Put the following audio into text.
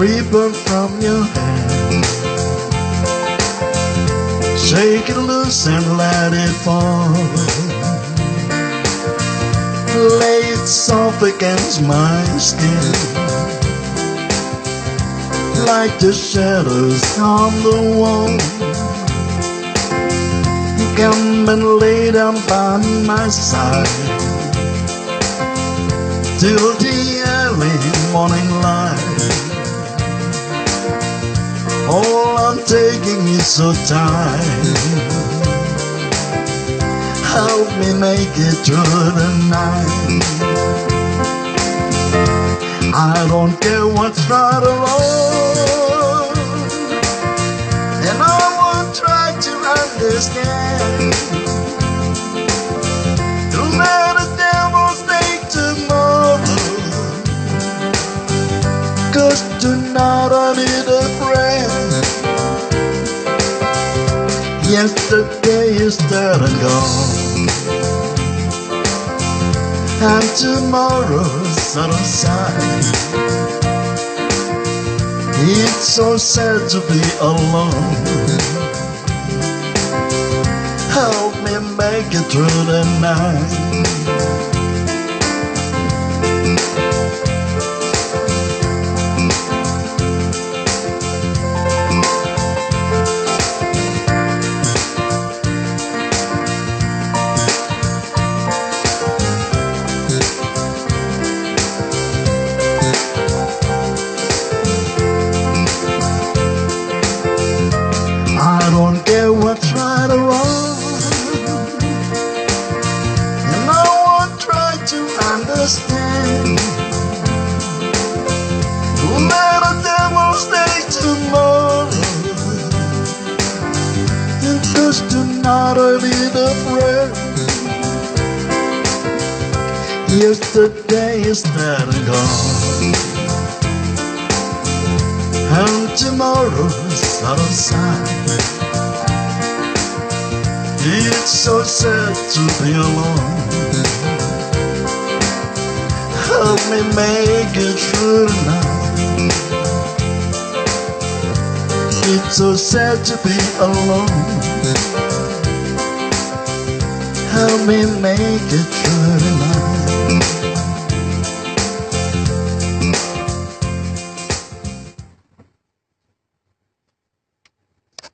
ribbon from your hand. Shake it loose and let it fall. Lay it soft against my skin, like the shadows on the wall. Come and lay down by my side till the early morning light. All I'm taking is so tight. Help me make it through the night. I don't care what's right or wrong, and I won't try to understand. Don't let the devil stay tomorrow, 'cause tonight I need a friend. Yesterday is dead and gone, and tomorrow's out of sight. It's so sad to be alone. Help me make it through the night. I don't care what's right or wrong, and I won't try to understand. Don't let the devil stay tomorrow, 'cause tonight I need a friend. Yesterday is dead and gone, and tomorrow's out of sight. It's so sad to be alone. Help me make it through the night. It's so sad to be alone. Help me make it through the night.